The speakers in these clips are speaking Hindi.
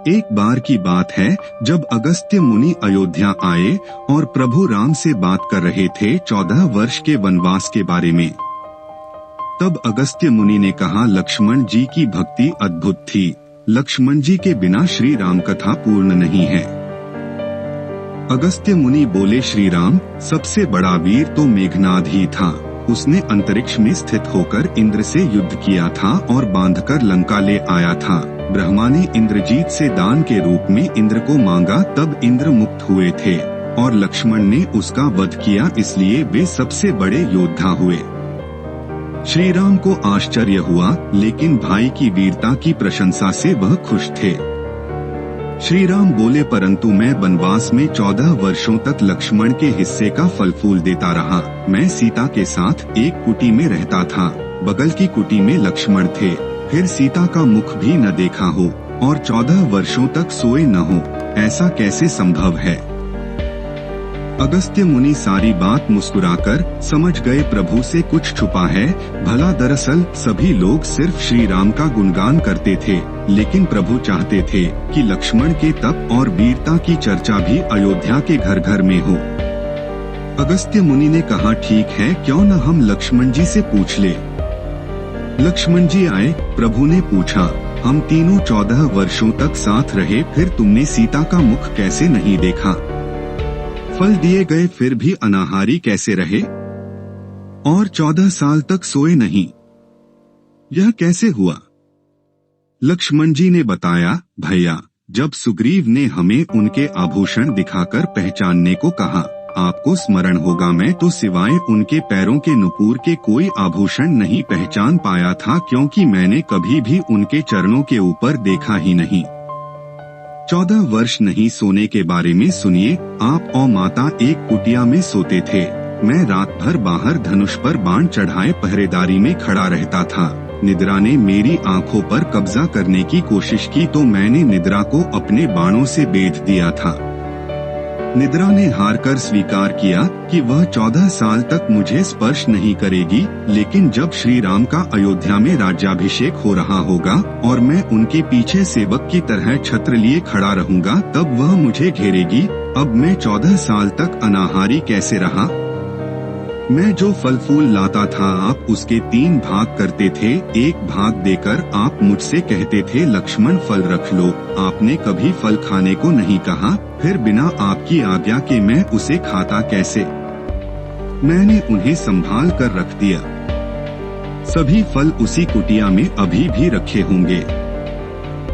एक बार की बात है जब अगस्त्य मुनि अयोध्या आए और प्रभु राम से बात कर रहे थे 14 वर्ष के वनवास के बारे में। तब अगस्त्य मुनि ने कहा, लक्ष्मण जी की भक्ति अद्भुत थी। लक्ष्मण जी के बिना श्री राम कथा पूर्ण नहीं है। अगस्त्य मुनि बोले, श्री राम सबसे बड़ा वीर तो मेघनाद ही था। उसने अंतरिक्ष में स्थित होकर इंद्र से युद्ध किया था और बांधकर लंका ले आया था। ब्रह्मा ने इंद्रजीत से दान के रूप में इंद्र को मांगा, तब इंद्र मुक्त हुए थे और लक्ष्मण ने उसका वध किया, इसलिए वे सबसे बड़े योद्धा हुए। श्री राम को आश्चर्य हुआ, लेकिन भाई की वीरता की प्रशंसा से वह खुश थे। श्री राम बोले, परंतु मैं वनवास में 14 वर्षों तक लक्ष्मण के हिस्से का फल फूल देता रहा। मैं सीता के साथ एक कुटी में रहता था। बगल की कुटी में लक्ष्मण थे। फिर सीता का मुख भी न देखा हो और 14 वर्षों तक सोए न हो, ऐसा कैसे संभव है? अगस्त्य मुनि सारी बात मुस्कुराकर समझ गए प्रभु से कुछ छुपा है। भला दरअसल सभी लोग सिर्फ श्री राम का गुणगान करते थे, लेकिन प्रभु चाहते थे कि लक्ष्मण के तप और वीरता की चर्चा भी अयोध्या के घर घर में हो। अगस्त्य मुनि ने कहा, ठीक है, क्यों न हम लक्ष्मण जी से पूछ ले। लक्ष्मण जी आए। प्रभु ने पूछा, हम तीनों 14 वर्षों तक साथ रहे, फिर तुमने सीता का मुख कैसे नहीं देखा? फल दिए गए फिर भी अनाहारी कैसे रहे? और 14 साल तक सोए नहीं, यह कैसे हुआ? लक्ष्मण जी ने बताया, भैया, जब सुग्रीव ने हमें उनके आभूषण दिखाकर पहचानने को कहा, आपको स्मरण होगा, मैं तो सिवाय उनके पैरों के नुपुर के कोई आभूषण नहीं पहचान पाया था, क्योंकि मैंने कभी भी उनके चरणों के ऊपर देखा ही नहीं। 14 वर्ष नहीं सोने के बारे में सुनिए। आप और माता एक कुटिया में सोते थे। मैं रात भर बाहर धनुष पर बाण चढ़ाए पहरेदारी में खड़ा रहता था। निद्रा ने मेरी आंखों पर कब्जा करने की कोशिश की तो मैंने निद्रा को अपने बाणों से बेध दिया था। निद्रा ने हारकर स्वीकार किया कि वह 14 साल तक मुझे स्पर्श नहीं करेगी, लेकिन जब श्री राम का अयोध्या में राज्याभिषेक हो रहा होगा और मैं उनके पीछे सेवक की तरह छत्र लिए खड़ा रहूंगा, तब वह मुझे घेरेगी। अब मैं 14 साल तक अनाहारी कैसे रहा? मैं जो फल फूल लाता था, आप उसके 3 भाग करते थे। एक भाग देकर आप मुझसे कहते थे, लक्ष्मण फल रख लो। आपने कभी फल खाने को नहीं कहा, फिर बिना आपकी आज्ञा के मैं उसे खाता कैसे? मैंने उन्हें संभाल कर रख दिया। सभी फल उसी कुटिया में अभी भी रखे होंगे।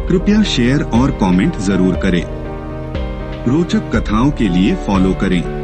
कृपया शेयर और कमेंट जरूर करें। रोचक कथाओं के लिए फॉलो करें।